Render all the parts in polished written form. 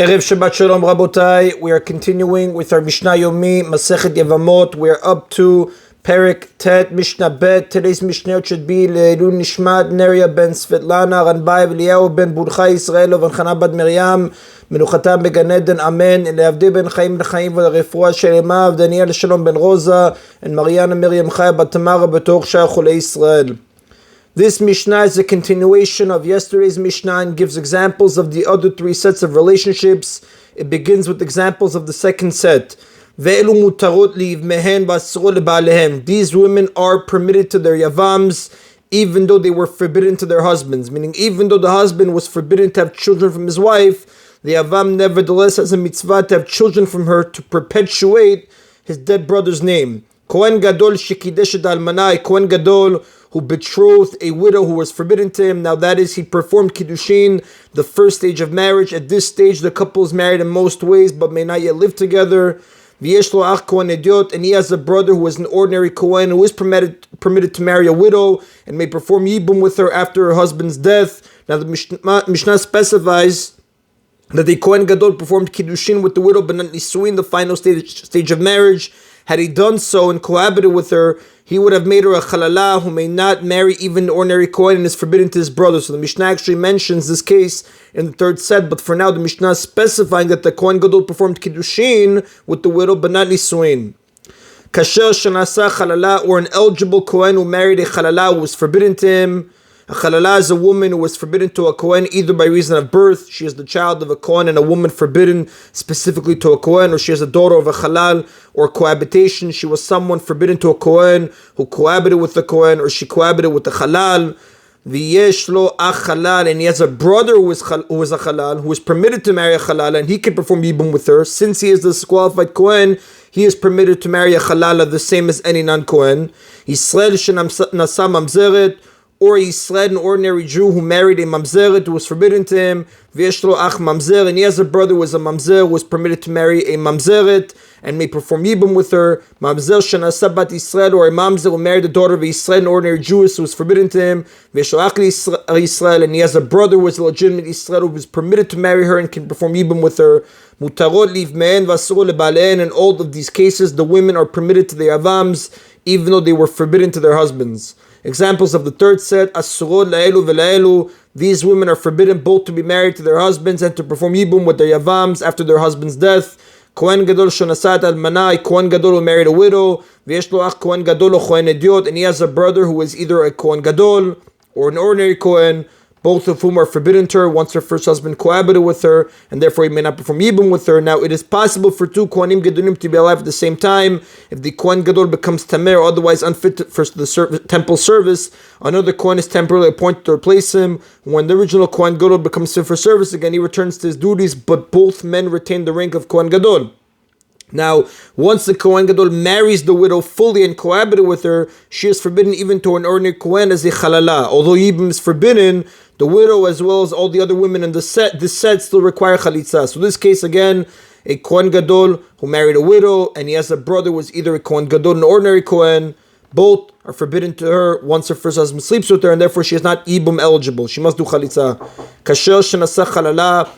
Erev Shabbat Shalom Rabotai. We are continuing with our Mishna Yomi, Masechet Yevamot. We are up to Perek Tet, Mishnah Bet. Today's Mishnah should be Le'ilun Nishmat Neria ben Svetlana, Ranbai Eliyahu ben Budcha Yisrael, Vanchana Bad Miriam, Menuchatam Began Eden, Amen. Le'avdi ben Chaim L'Chaim V'Refuah Shelema, Daniel Shalom ben Rosa, and Mariana Miriam Chaya Bat Tamara B'Tor Shah Chulei Israel. This Mishnah is a continuation of yesterday's Mishnah and gives examples of the other three sets of relationships. It begins with examples of the second set. These women are permitted to their yavams even though they were forbidden to their husbands. Meaning, even though the husband was forbidden to have children from his wife, the yavam nevertheless has a mitzvah to have children from her to perpetuate his dead brother's name. Kohen Gadol shekidesh et almana, Kohen Gadol who betrothed a widow who was forbidden to him. Now that is, he performed Kiddushin, the first stage of marriage. At this stage, the couple is married in most ways, but may not yet live together. V'yesh lo ach kohen idiot, and he has a brother who is an ordinary kohen who is permitted to marry a widow and may perform yibum with her after her husband's death. Now the Mishnah specifies that the Kohen Gadol performed Kiddushin with the widow, but not nisuin, the final stage of marriage. Had he done so and cohabited with her, he would have made her a chalala who may not marry even the ordinary Kohen and is forbidden to his brother. So the Mishnah actually mentions this case in the third set, but for now the Mishnah is specifying that the Kohen Gadol performed Kiddushin with the widow, but not nisuin. Kasher shenasa chalala, or an eligible Kohen who married a chalala who was forbidden to him. A chalala is a woman who was forbidden to a Kohen either by reason of birth, she is the child of a Kohen and a woman forbidden specifically to a Kohen, or she is a daughter of a halal, or cohabitation, she was someone forbidden to a Kohen who cohabited with the Kohen, or she cohabited with the halal. V'yesh lo ach halal, and he has a brother who is a halal, who is permitted to marry a halal, and he can perform yibum with her. Since he is the disqualified Kohen, he is permitted to marry a halala the same as any non-Kohen. Yisrael shenasa mamzeret, or Yisrael, an ordinary Jew who married a mamzeret who was forbidden to him. V'yesh lo ach mamzer, and he has a brother who is a mamzer who was permitted to marry a mamzeret and may perform yibum with her. Mamzer shenasa bat Yisrael, or a mamzer who married the daughter of a Yisrael, an ordinary Jewess who was forbidden to him. V'yesh lo ach Yisrael, and he has a brother who is a legitimate Yisrael who was permitted to marry her and can perform yibum with her. Mutarot livmeen v'asur lebaleen, in all of these cases the women are permitted to their avams even though they were forbidden to their husbands. Examples of the third set: asurot la'elu v'la'elu. These women are forbidden both to be married to their husbands and to perform yibum with their yavams after their husband's death. Kohen Gadol shonasat almanai, Kohen Gadol who married a widow. V'yesh lo ach Kohen Gadol o Kohen idiot, and he has a brother who is either a Kohen Gadol or an ordinary Kohen, both of whom are forbidden to her once her first husband cohabited with her, and therefore he may not perform yibum with her. Now it is possible for two Kohanim Gedolim to be alive at the same time. If the Kohen Gadol becomes tamer, or otherwise unfit for the temple service, another Kohen is temporarily appointed to replace him. When the original Kohen Gadol becomes fit for service again, he returns to his duties, but both men retain the rank of Kohen Gadol. Now, once the Kohen Gadol marries the widow fully and cohabited with her, she is forbidden even to an ordinary Kohen as a chalala. Although yibum is forbidden, the widow as well as all the other women in this set still require chalitza. So this case again, a Kohen Gadol who married a widow and he has a brother who is either a Kohen Gadol or an ordinary Kohen, both are forbidden to her once her first husband sleeps with her, and therefore she is not yibum eligible. She must do chalitza. Kasher shenasa chalala,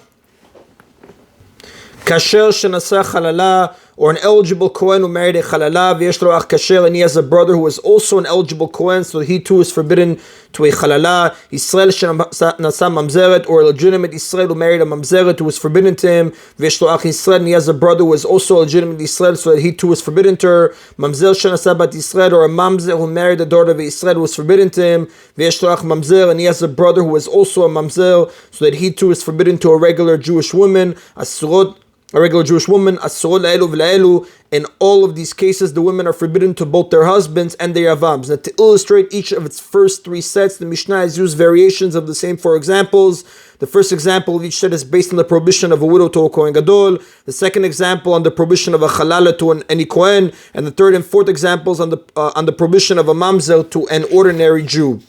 kasher shenasa chalala, or an eligible Kohen who married a chalala, v'yesh lo ach kasher, and he has a brother who is also an eligible Kohen, so he too is forbidden to a chalala. Yisrael shenasa mamzeret, or a legitimate Yisrael who married a mamzeret who is forbidden to him. V'yesh lo ach Yisrael, and he has a brother who is also a legitimate Yisrael, so that he too is forbidden to her. Mamzer shenasa bat Yisrael, or a mamzer who married the daughter of a Yisrael who is forbidden to him. V'yesh lo ach mamzer, and he has a brother who is also a mamzer, so that he too is forbidden to a regular Jewish woman. Asurot, a regular Jewish woman, asurot la'elu v'la'elu. In all of these cases, the women are forbidden to both their husbands and their avams. Now, to illustrate each of its first three sets, the Mishnah has used variations of the same four examples. The first example of each set is based on the prohibition of a widow to a Kohen Gadol. The second example on the prohibition of a halala to any Kohen, and the third and fourth examples on the prohibition of a mamzer to an ordinary Jew.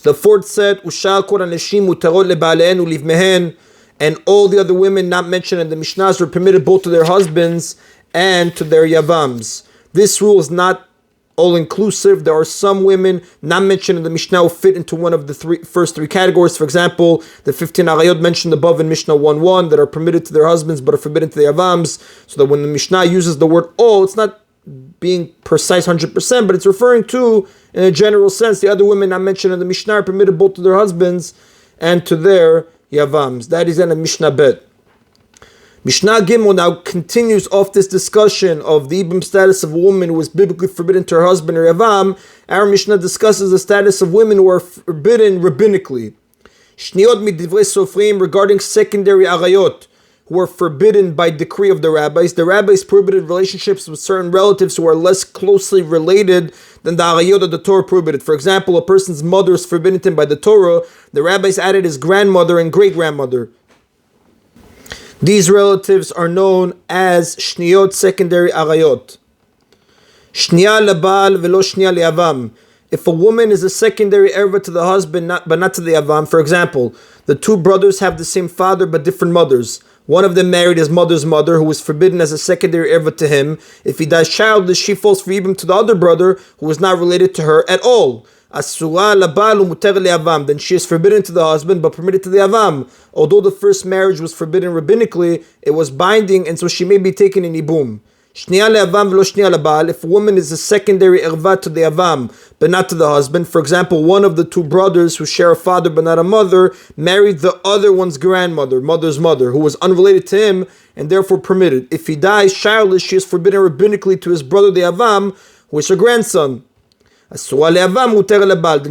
The fourth set, ushal kol Nashim mutarot leba'alein ulivmehen, and all the other women not mentioned in the Mishnahs were permitted both to their husbands and to their yavams. This rule is not all-inclusive. There are some women not mentioned in the Mishnah who fit into one of the first three categories. For example, the 15 Alayot mentioned above in Mishnah 1:1 that are permitted to their husbands but are forbidden to the Yevams. So that when the Mishnah uses the word all, it's not being precise 100%, but it's referring to, in a general sense, the other women not mentioned in the Mishnah are permitted both to their husbands and to their Yevams. That is in a Mishnah Bet. Mishnah Gimel now continues off this discussion of the Ibum status of a woman who is biblically forbidden to her husband or Yavam. Our Mishnah discusses the status of women who are forbidden rabbinically. Shniyot midivrei sofrim, regarding secondary arayot, who are forbidden by decree of the rabbis. The rabbis prohibited relationships with certain relatives who are less closely related than the arayot of the Torah prohibited. For example, a person's mother is forbidden to him by the Torah. The rabbis added his grandmother and great-grandmother. These relatives are known as shniyot, secondary arayot. Shniya lebal velo shniya le'avam. If a woman is a secondary erva to the husband, but not to the avam, for example, the two brothers have the same father but different mothers. One of them married his mother's mother, who was forbidden as a secondary erva to him. If he dies childless, she falls for ibum to the other brother, who is not related to her at all. Asura labal umuter le'avam. Then she is forbidden to the husband, but permitted to the avam. Although the first marriage was forbidden rabbinically, it was binding, and so she may be taken in ibum. Shniya le'avam v'lo shniya lebal. If a woman is a secondary erva to the avam, but not to the husband, for example, one of the two brothers who share a father but not a mother married the other one's grandmother, mother's mother, who was unrelated to him and therefore permitted. If he dies childless, she is forbidden rabbinically to his brother the avam, who is her grandson. Then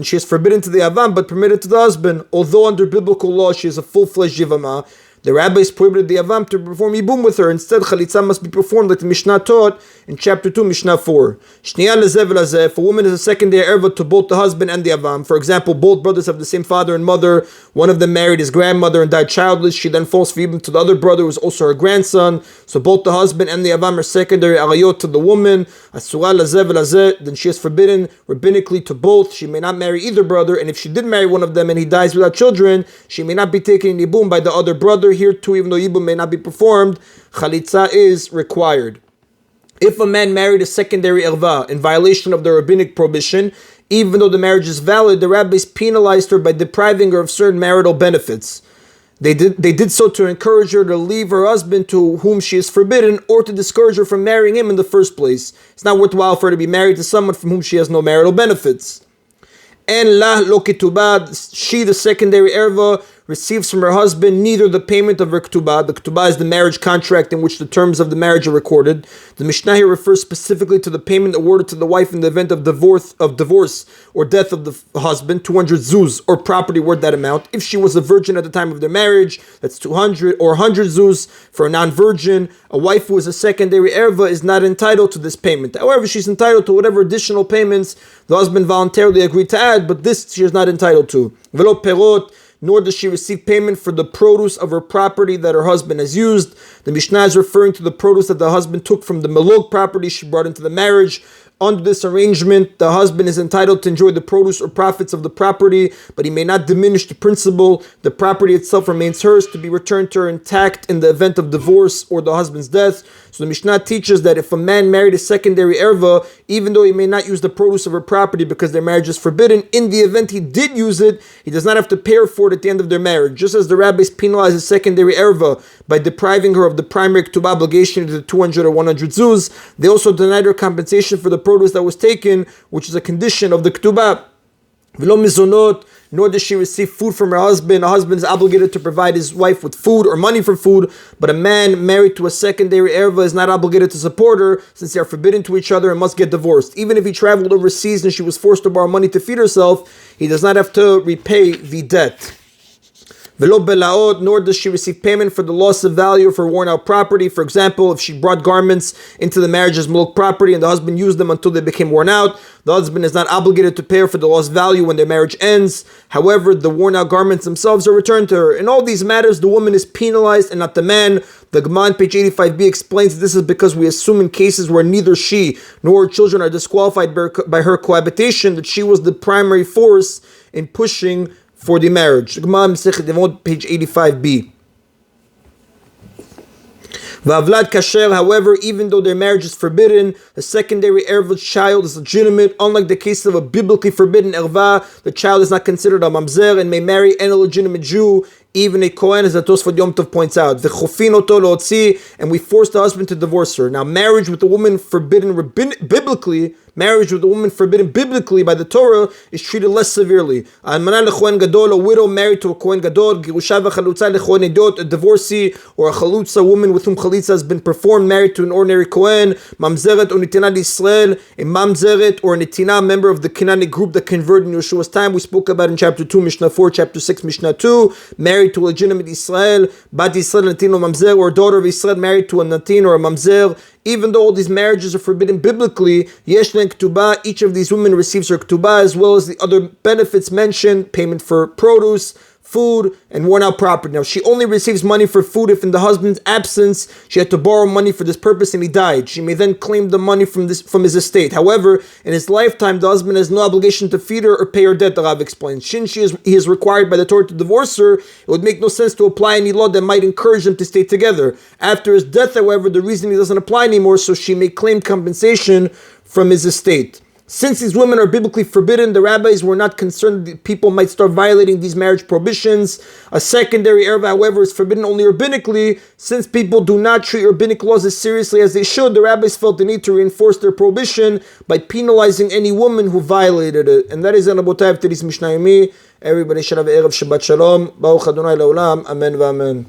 she is forbidden to the avam but permitted to the husband. Although under biblical law she is a full-fledged yevamah, the rabbis prohibited the avam to perform yibum with her. Instead, chalitza must be performed like the Mishnah taught in chapter 2, Mishnah 4. Shniya lezeh v'lazeh. If a woman is a secondary erva to both the husband and the avam, for example, both brothers have the same father and mother, one of them married his grandmother and died childless, she then falls for yibum to the other brother who is also her grandson. So both the husband and the avam are secondary arayot to the woman. Asura lezeh v'lazeh. Then she is forbidden rabbinically to both. She may not marry either brother, and if she did marry one of them and he dies without children, she may not be taken in yibum by the other brother. Here too, even though yibum may not be performed, chalitza is required. If a man married a secondary erva in violation of the rabbinic prohibition, even though the marriage is valid, the rabbis penalized her by depriving her of certain marital benefits. They did so to encourage her to leave her husband to whom she is forbidden, or to discourage her from marrying him in the first place. It's not worthwhile for her to be married to someone from whom she has no marital benefits. And la lo ketubah, she, the secondary erva, receives from her husband neither the payment of her ketubah. The ketubah is the marriage contract in which the terms of the marriage are recorded. The Mishnah here refers specifically to the payment awarded to the wife in the event of divorce or death of the husband, 200 zuz, or property worth that amount. If she was a virgin at the time of their marriage, that's 200, or 100 zuz for a non-virgin. A wife who is a secondary erva is not entitled to this payment. However, she's entitled to whatever additional payments the husband voluntarily agreed to add, but this she is not entitled to. Velo perot, nor does she receive payment for the produce of her property that her husband has used. The Mishnah is referring to the produce that the husband took from the melog property she brought into the marriage. Under this arrangement, the husband is entitled to enjoy the produce or profits of the property, but he may not diminish the principal. The property itself remains hers to be returned to her intact in the event of divorce or the husband's death. So the Mishnah teaches that if a man married a secondary erva, even though he may not use the produce of her property because their marriage is forbidden, in the event he did use it, he does not have to pay her for it at the end of their marriage. Just as the rabbis penalize a secondary erva by depriving her of the primary ketubah obligation to the 200 or 100 zuz, they also denied her compensation for the produce that was taken, which is a condition of the ketubah. V'lo mizonot, nor does she receive food from her husband. A husband is obligated to provide his wife with food or money for food, but a man married to a secondary erva is not obligated to support her, since they are forbidden to each other and must get divorced. Even if he traveled overseas and she was forced to borrow money to feed herself, he does not have to repay the debt. Velo belaot, nor does she receive payment for the loss of value of her worn out property. For example, if she brought garments into the marriage as mulk property and the husband used them until they became worn out, the husband is not obligated to pay her for the lost value when their marriage ends. However, the worn out garments themselves are returned to her. In all these matters, the woman is penalized and not the man. The Gemara on page 85b explains that this is because we assume in cases where neither she nor her children are disqualified by her cohabitation that she was the primary force in pushing for the marriage. The Gemara on page 85b. V'avlad kasher, however, even though their marriage is forbidden, the secondary erva child is legitimate. Unlike the case of a biblically forbidden erva, the child is not considered a mamzer and may marry any legitimate Jew, even a Kohen, as the Tosfot Yom Tov points out. V'chofin oto lo'otzi, and we force the husband to divorce her. Now, marriage with a woman forbidden biblically, marriage with a woman forbidden biblically by the Torah is treated less severely. Almana lekohen gadol, a widow married to a kohen gadol, girusha v'chalutza lekohen edot, a divorcee or a chalutza, woman with whom chalitza has been performed, married to an ordinary kohen, mamzeret or nitina l'Yisrael, a mamzeret or a nitina, member of the Canaanic group that converted in Yeshua's time. We spoke about in chapter 2, Mishnah 4, chapter 6, Mishnah 2, married to a legitimate Israel, bat Yisrael natin or mamzer, or a daughter of Israel married to a natin or a mamzer. Even though all these marriages are forbidden biblically, yesh len ketubah, each of these women receives her ketubah, as well as the other benefits mentioned, payment for produce, food, and worn out property. Now, she only receives money for food if in the husband's absence she had to borrow money for this purpose and he died. She may then claim the money from his estate. However, in his lifetime, the husband has no obligation to feed her or pay her debt, the Rav explains. Since he is required by the Torah to divorce her, it would make no sense to apply any law that might encourage them to stay together. After his death, however, the reasoning doesn't apply anymore, so she may claim compensation from his estate. Since these women are biblically forbidden, the rabbis were not concerned that people might start violating these marriage prohibitions. A secondary erva, however, is forbidden only rabbinically. Since people do not treat rabbinic laws as seriously as they should, the rabbis felt the need to reinforce their prohibition by penalizing any woman who violated it. And that is an Rabotai of today's Mishna Yomi. Everybody should have Erev Shabbat Shalom. Baruch Adonai Leolam. Amen v'amen.